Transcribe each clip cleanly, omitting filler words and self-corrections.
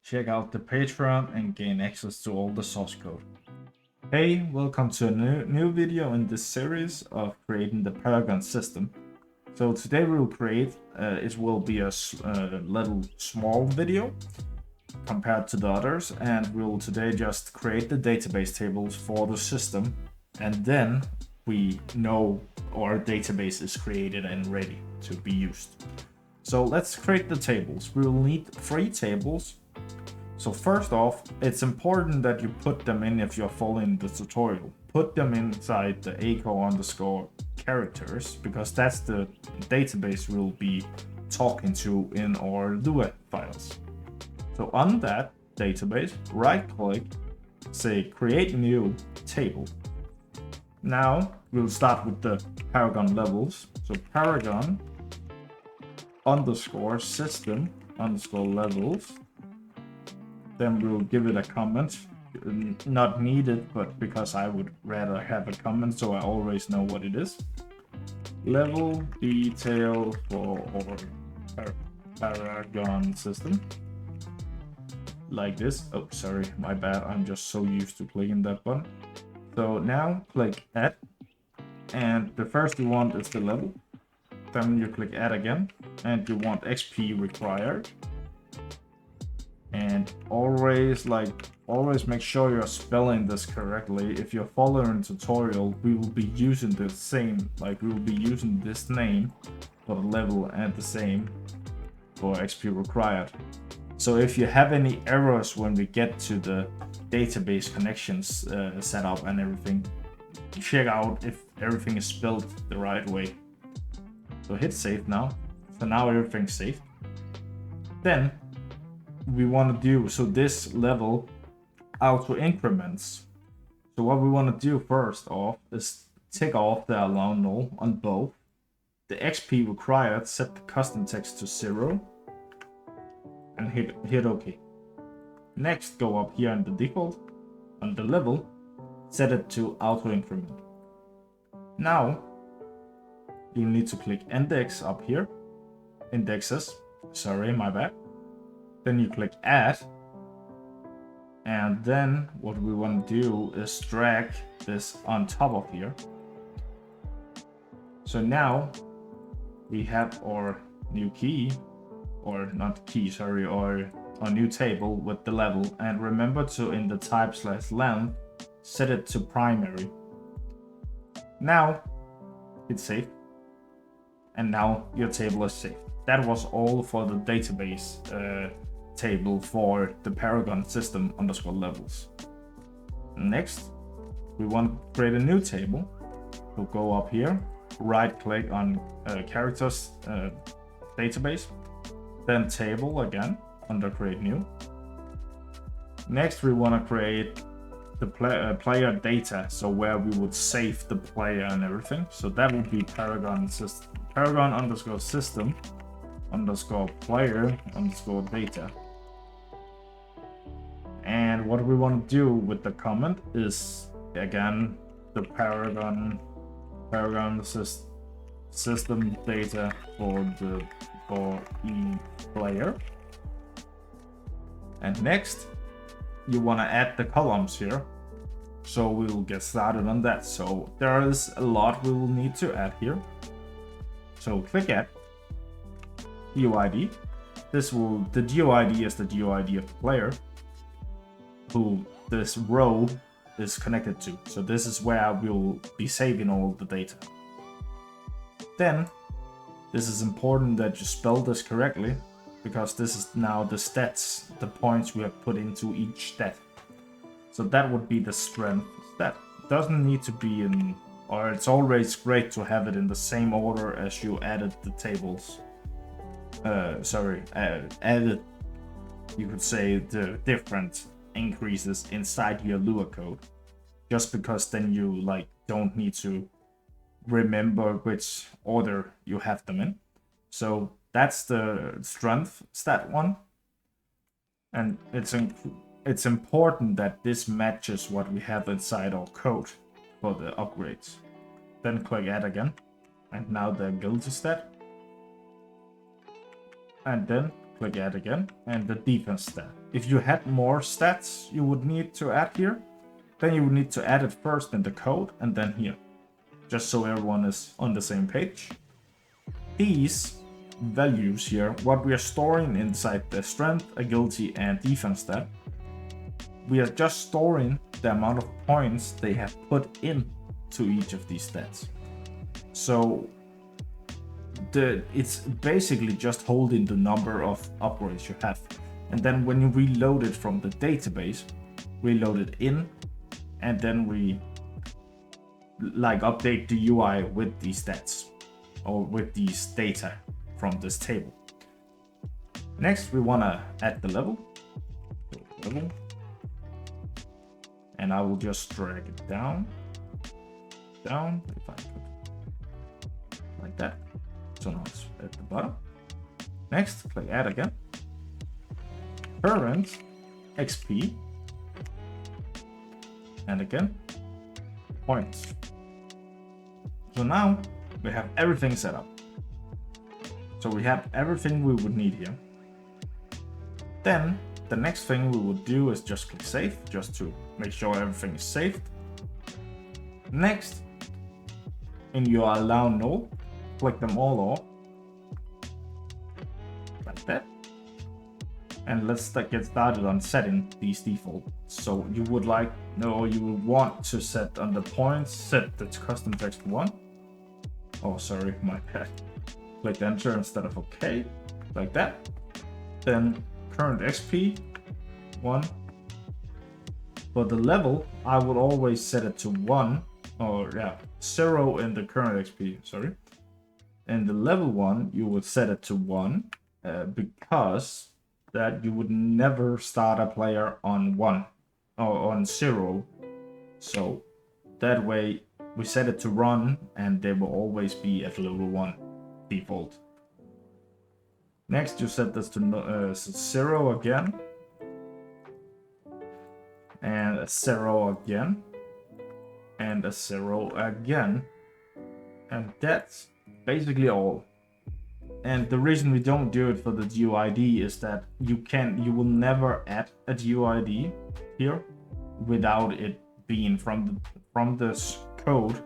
check out the Patreon and gain access to all the source code. Hey, welcome to a new video in this series of creating the Paragon system. So today we will create, it will be a little small video compared to the others, and we'll today just create the database tables for the system, and then we know our database is created and ready to be used. So let's create the tables. We will need 3 tables. So first off, it's important that you put them in if you're following the tutorial. Put them inside the AIO _characters, because that's the database we'll be talking to in our Lua files. So on that database, right click, say create new table. Now we'll start with the Paragon levels. So Paragon _system _levels. Then we'll give it a comment. Not needed, but because I would rather have a comment so I always know what it is. Level detail for our Paragon system. Like this. Oh, sorry, my bad. I'm just so used to clicking that button. So now click add. And the first you want is the level. Then you click add again. And you want XP required. And always make sure you're spelling this correctly. If you're following the tutorial, we will be using the same, we will be using this name for the level and the same for XP required. So if you have any errors when we get to the database connections setup and everything, check out if everything is spelled the right way. So hit save now. So now everything's safe. Then we want to do, so this level auto increments. So what we want to do first off is tick off the allow null on both. The XP required, set the custom text to 0 and hit OK. Next, go up here in the default on the level, set it to auto increment. Now you need to click index up here, indexes, sorry, my bad. Then you click add, and then what we want to do is drag this on top of here. So now we have our new key, or not key, sorry, or our new table with the level. And remember to, in the type/length, set it to primary. Now hit save, and now your table is saved. That was all for the database table for the Paragon system _levels. Next, we want to create a new table. We'll go up here, right click on characters database, then table again under create new. Next, we want to create the player data, so where we would save the player and everything. So that would be Paragon system, Paragon _system _player _data. And what we want to do with the comment is, again, the Paragon system data for each player. And next, you want to add the columns here. So we will get started on that. So there is a lot we will need to add here. So click add DOID. The DOID is the DOID of the player who this row is connected to. So this is where we'll be saving all the data. Then this is important that you spell this correctly, because this is now the stats, the points we have put into each stat. So that would be the strength. That doesn't need to be in, or it's always great to have it in the same order as you added the tables. Added, you could say, the different increases inside your Lua code, just because then you don't need to remember which order you have them in. So that's the strength stat one, and it's important that this matches what we have inside our code for the upgrades. Then click add again, and now the agility stat, and then click add again, and the defense stat. If you had more stats you would need to add here, then you would need to add it first in the code and then here, just so everyone is on the same page. These values here, what we are storing inside the strength, agility, and defense stat, we are just storing the amount of points they have put in to each of these stats. So it's basically just holding the number of upgrades you have. And then when you reload it from the database, we load it in, and then we like update the UI with these stats or with these data from this table. Next, we want to add the level. And I will just drag it down, if I put like that. So now it's at the bottom. Next, click add again. Current XP, and again points. So now we have everything set up. So we have everything we would need here. Then the next thing we would do is just click save, just to make sure everything is saved. Next, in your allow null, click them all off, like that. And let's get started on setting these defaults. So you would want to set on the points, set the custom text 1. Oh, sorry, my bad. Click enter instead of OK, like that. Then current XP 1. For the level, I would always set it to 1, or 0 in the current XP, sorry. And the level 1, you would set it to 1, because that you would never start a player on 1 or on 0. So that way we set it to run, and they will always be at level 1 default. Next, you set this to 0 again, and a 0 again, and a 0 again, and that's basically all. And the reason we don't do it for the GUID is that you will never add a GUID here without it being from this code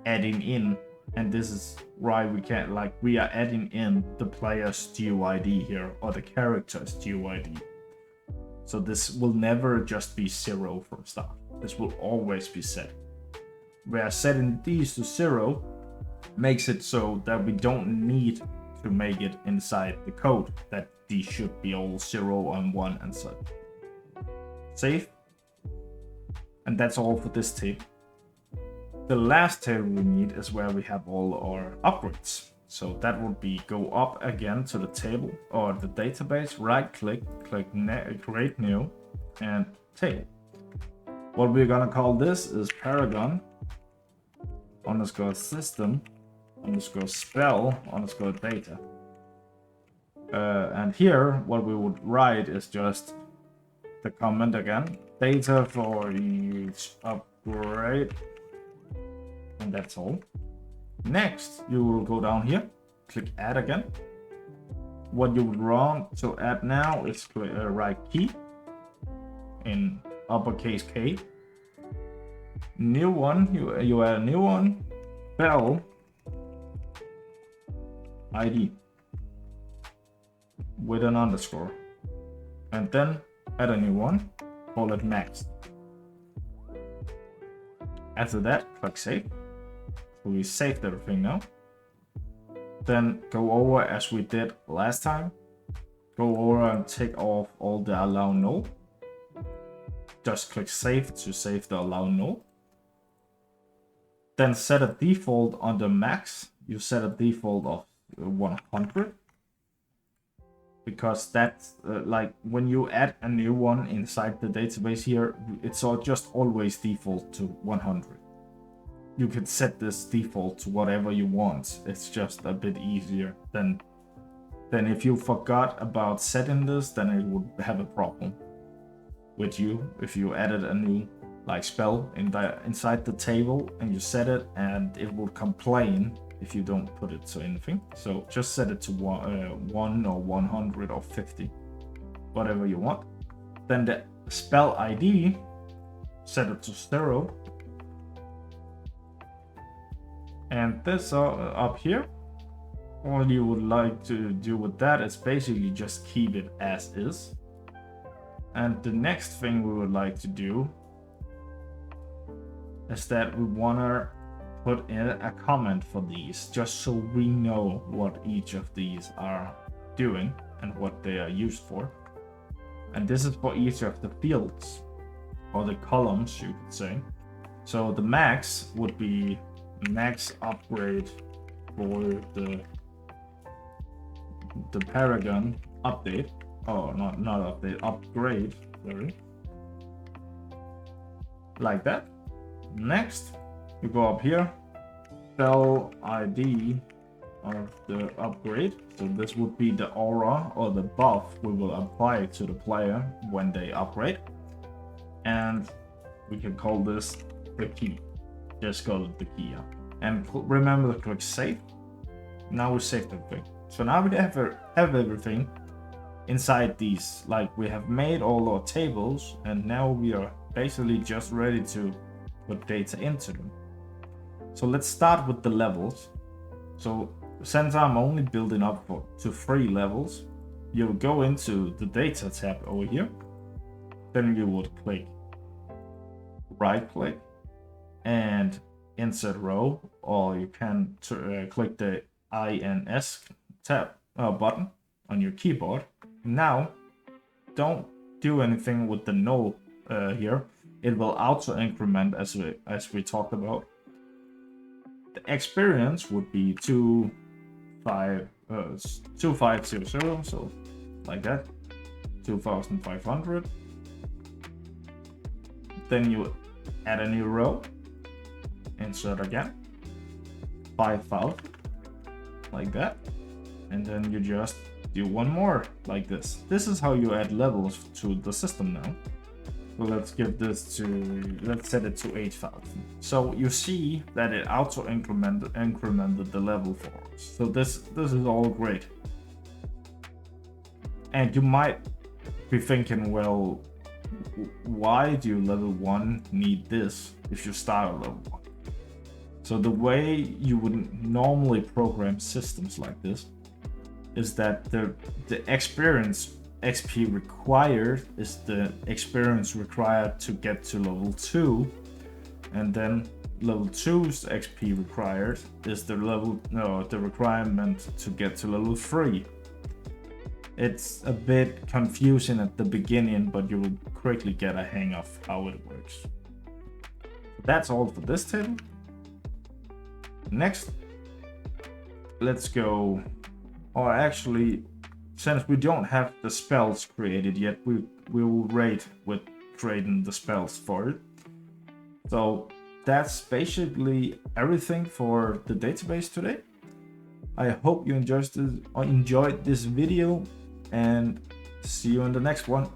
adding in. And this is why we can't, we are adding in the player's GUID here, or the character's GUID. So this will never just be 0 from start. This will always be set. Where setting these to 0 makes it so that we don't need to make it inside the code that these should be all 0 and 1 and such. Save. And that's all for this table. The last table we need is where we have all our upgrades. So that would be go up again to the table or the database, right click, create new, and table. What we're gonna call this is Paragon _system _spell _data. And here what we would write is just the comment again, data for each upgrade, and that's all. Next, you will go down here, click add again. What you would want to add now is click right key in uppercase K. New one, you add a new one, spell ID with an underscore, and then add a new one, call it max. After that, click save. So we saved everything now. Then go over as we did last time. Go over and take off all the allow null. Just click save to save the allow null. Then set a default on the max. You set a default of 100. Because that's when you add a new one inside the database here, it's just always default to 100. You can set this default to whatever you want. It's just a bit easier than if you forgot about setting this, then it would have a problem with you if you added a new spell inside the table and you set it, and it would complain if you don't put it to anything. So just set it to 1 or 100 or 50, whatever you want. Then the spell ID, set it to 0. And this up here, all you would like to do with that is basically just keep it as is. And the next thing we would like to do is that we want to put in a comment for these, just so we know what each of these are doing and what they are used for. And this is for each of the fields, or the columns, you could say. So the max would be max upgrade for the Paragon update. Oh, not update, upgrade, sorry. Like that. Next, you go up here, spell ID of the upgrade. So this would be the aura or the buff we will apply to the player when they upgrade. And we can call this the key. Just call it the key. Yeah. And remember to click save. Now we saved everything. So now we have everything inside these. Like, we have made all our tables, and now we are basically just ready to put data into them. So let's start with the levels. So since I'm only building up to 3 levels, you'll go into the data tab over here. Then you would right click and insert row, or you can click the INS tab button on your keyboard. Now, don't do anything with the null here. It will auto increment as we talked about. The experience would be 2500, so like that, 2500. Then you add a new row, insert again, 5000, like that, and then you just do one more like this. This is how you add levels to the system now. So let's set it to 8000. So you see that it auto incremented the level for us. So this is all great. And you might be thinking, well, why do level 1 need this if you start at level 1? So the way you would normally program systems like this is that the experience XP required is the experience required to get to level 2, and then level 2's XP required is the requirement to get to level 3. It's a bit confusing at the beginning, but you will quickly get a hang of how it works. That's all for this table. Next, let's go, or actually, since we don't have the spells created yet, we will wait with creating the spells for it. So that's basically everything for the database today. I hope you enjoyed this video, and see you in the next one.